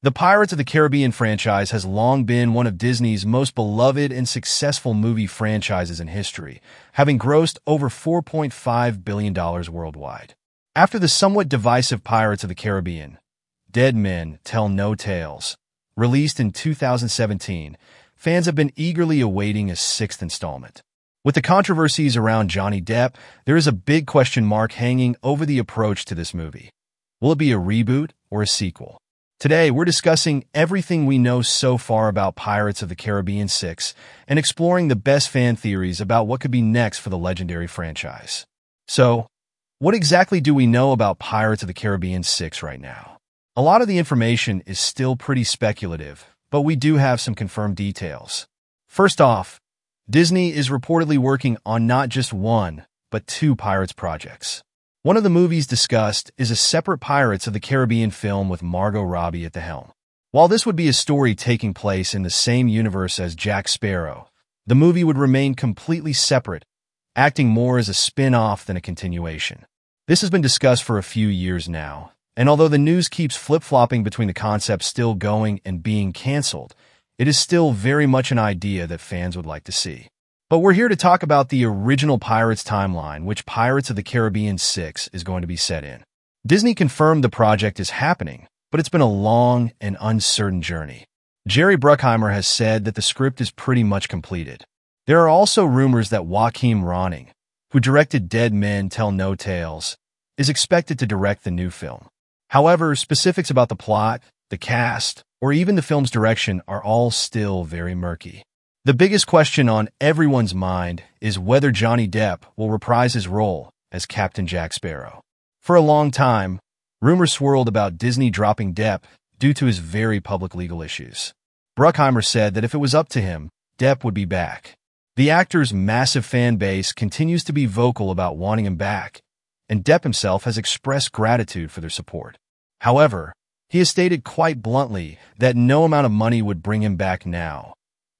The Pirates of the Caribbean franchise has long been one of Disney's most beloved and successful movie franchises in history, having grossed over $4.5 billion worldwide. After the somewhat divisive Pirates of the Caribbean, Dead Men Tell No Tales, released in 2017, fans have been eagerly awaiting a sixth installment. With the controversies around Johnny Depp, there is a big question mark hanging over the approach to this movie. Will it be a reboot or a sequel? Today, we're discussing everything we know so far about Pirates of the Caribbean 6 and exploring the best fan theories about what could be next for the legendary franchise. So, what exactly do we know about Pirates of the Caribbean 6 right now? A lot of the information is still pretty speculative, but we do have some confirmed details. First off, Disney is reportedly working on not just one, but two Pirates projects. One of the movies discussed is a separate Pirates of the Caribbean film with Margot Robbie at the helm. While this would be a story taking place in the same universe as Jack Sparrow, the movie would remain completely separate, acting more as a spin-off than a continuation. This has been discussed for a few years now, and although the news keeps flip-flopping between the concepts still going and being canceled, it is still very much an idea that fans would like to see. But we're here to talk about the original Pirates timeline, which Pirates of the Caribbean 6 is going to be set in. Disney confirmed the project is happening, but it's been a long and uncertain journey. Jerry Bruckheimer has said that the script is pretty much completed. There are also rumors that Joachim Ronning, who directed Dead Men Tell No Tales, is expected to direct the new film. However, specifics about the plot, the cast, or even the film's direction are all still very murky. The biggest question on everyone's mind is whether Johnny Depp will reprise his role as Captain Jack Sparrow. For a long time, rumors swirled about Disney dropping Depp due to his very public legal issues. Bruckheimer said that if it was up to him, Depp would be back. The actor's massive fan base continues to be vocal about wanting him back, and Depp himself has expressed gratitude for their support. However, he has stated quite bluntly that no amount of money would bring him back now,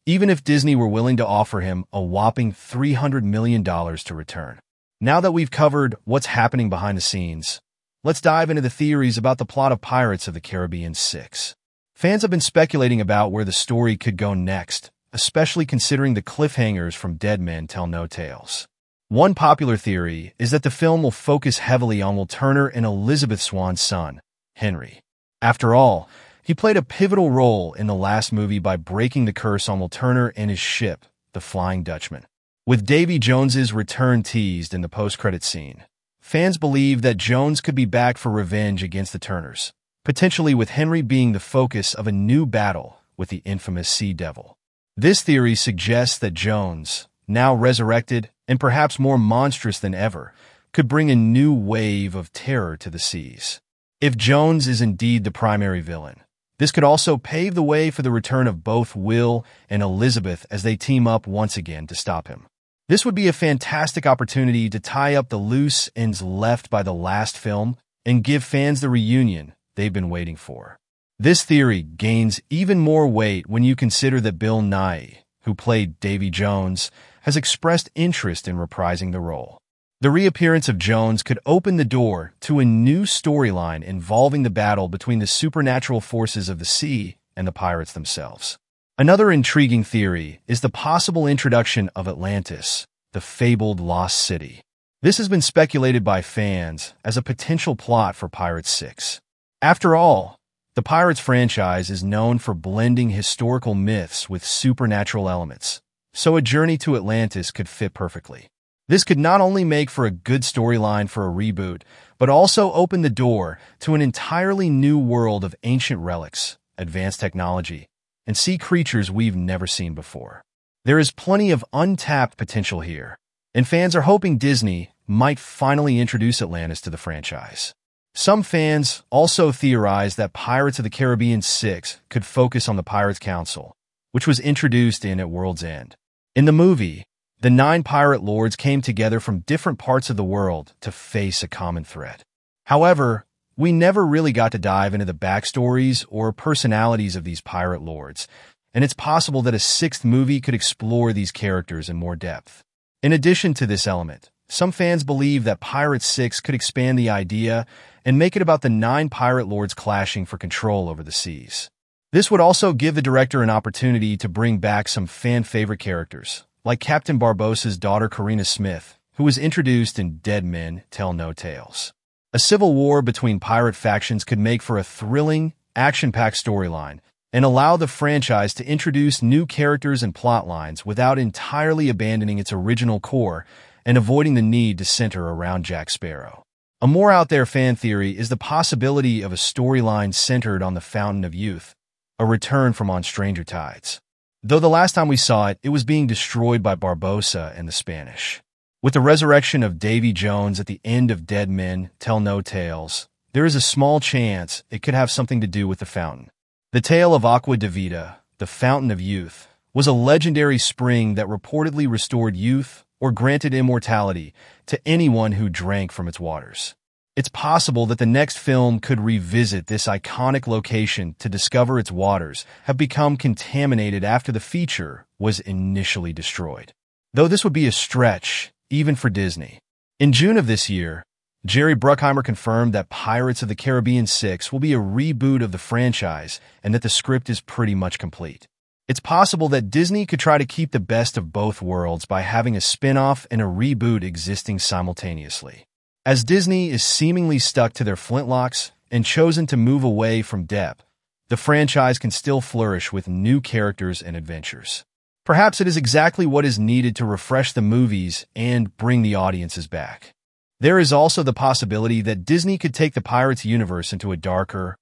even if Disney were willing to offer him a whopping $300 million to return. Now that we've covered what's happening behind the scenes, let's dive into the theories about the plot of Pirates of the Caribbean 6. Fans have been speculating about where the story could go next, especially considering the cliffhangers from Dead Men Tell No Tales. One popular theory is that the film will focus heavily on Will Turner and Elizabeth Swann's son, Henry. After all, he played a pivotal role in the last movie by breaking the curse on Will Turner and his ship, the Flying Dutchman. With Davy Jones's return teased in the post-credit scene, fans believe that Jones could be back for revenge against the Turners, potentially with Henry being the focus of a new battle with the infamous Sea Devil. This theory suggests that Jones, now resurrected and perhaps more monstrous than ever, could bring a new wave of terror to the seas. If Jones is indeed the primary villain, this could also pave the way for the return of both Will and Elizabeth as they team up once again to stop him. This would be a fantastic opportunity to tie up the loose ends left by the last film and give fans the reunion they've been waiting for. This theory gains even more weight when you consider that Bill Nighy, who played Davy Jones, has expressed interest in reprising the role. The reappearance of Jones could open the door to a new storyline involving the battle between the supernatural forces of the sea and the pirates themselves. Another intriguing theory is the possible introduction of Atlantis, the fabled lost city. This has been speculated by fans as a potential plot for Pirates 6. After all, the Pirates franchise is known for blending historical myths with supernatural elements, so a journey to Atlantis could fit perfectly. This could not only make for a good storyline for a reboot, but also open the door to an entirely new world of ancient relics, advanced technology, and sea creatures we've never seen before. There is plenty of untapped potential here, and fans are hoping Disney might finally introduce Atlantis to the franchise. Some fans also theorize that Pirates of the Caribbean 6 could focus on the Pirates Council, which was introduced in at World's End. In the movie, the 9 pirate lords came together from different parts of the world to face a common threat. However, we never really got to dive into the backstories or personalities of these pirate lords, and it's possible that a 6th movie could explore these characters in more depth. In addition to this element, some fans believe that Pirates 6 could expand the idea and make it about the 9 pirate lords clashing for control over the seas. This would also give the director an opportunity to bring back some fan-favorite characters, like Captain Barbossa's daughter Karina Smith, who was introduced in Dead Men Tell No Tales. A civil war between pirate factions could make for a thrilling, action-packed storyline and allow the franchise to introduce new characters and plot lines without entirely abandoning its original core and avoiding the need to center around Jack Sparrow. A more out-there fan theory is the possibility of a storyline centered on the Fountain of Youth, a return from On Stranger Tides. Though the last time we saw it, it was being destroyed by Barbossa and the Spanish. With the resurrection of Davy Jones at the end of Dead Men Tell No Tales, there is a small chance it could have something to do with the fountain. The tale of Aqua de Vida, the Fountain of Youth, was a legendary spring that reportedly restored youth or granted immortality to anyone who drank from its waters. It's possible that the next film could revisit this iconic location to discover its waters have become contaminated after the feature was initially destroyed. Though this would be a stretch, even for Disney. In June of this year, Jerry Bruckheimer confirmed that Pirates of the Caribbean 6 will be a reboot of the franchise and that the script is pretty much complete. It's possible that Disney could try to keep the best of both worlds by having a spin-off and a reboot existing simultaneously. As Disney is seemingly stuck to their flintlocks and chosen to move away from depth, the franchise can still flourish with new characters and adventures. Perhaps it is exactly what is needed to refresh the movies and bring the audiences back. There is also the possibility that Disney could take the Pirates universe into a darker,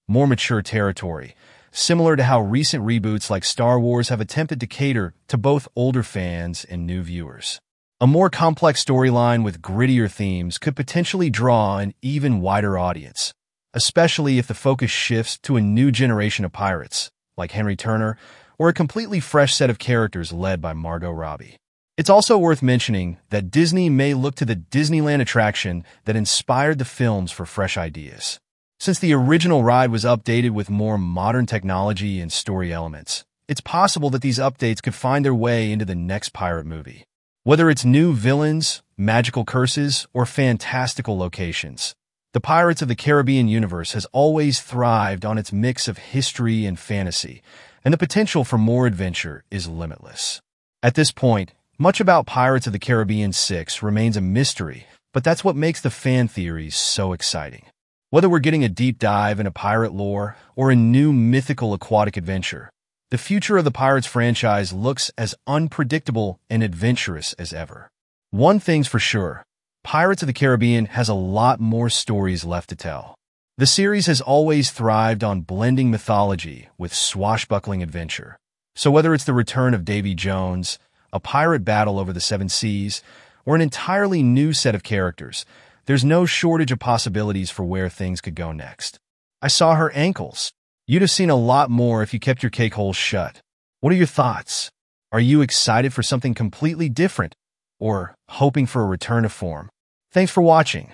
more mature territory, similar to how recent reboots like Star Wars have attempted to cater to both older fans and new viewers. A more complex storyline with grittier themes could potentially draw an even wider audience, especially if the focus shifts to a new generation of pirates, like Henry Turner, or a completely fresh set of characters led by Margot Robbie. It's also worth mentioning that Disney may look to the Disneyland attraction that inspired the films for fresh ideas. Since the original ride was updated with more modern technology and story elements, it's possible that these updates could find their way into the next pirate movie. Whether it's new villains, magical curses, or fantastical locations, the Pirates of the Caribbean universe has always thrived on its mix of history and fantasy, and the potential for more adventure is limitless. At this point, much about Pirates of the Caribbean 6 remains a mystery, but that's what makes the fan theories so exciting. Whether we're getting a deep dive into pirate lore or a new mythical aquatic adventure, the future of the Pirates franchise looks as unpredictable and adventurous as ever. One thing's for sure, Pirates of the Caribbean has a lot more stories left to tell. The series has always thrived on blending mythology with swashbuckling adventure. So whether it's the return of Davy Jones, a pirate battle over the seven seas, or an entirely new set of characters, there's no shortage of possibilities for where things could go next. I saw her ankles. You'd have seen a lot more if you kept your cake holes shut. What are your thoughts? Are you excited for something completely different, or hoping for a return to form? Thanks for watching.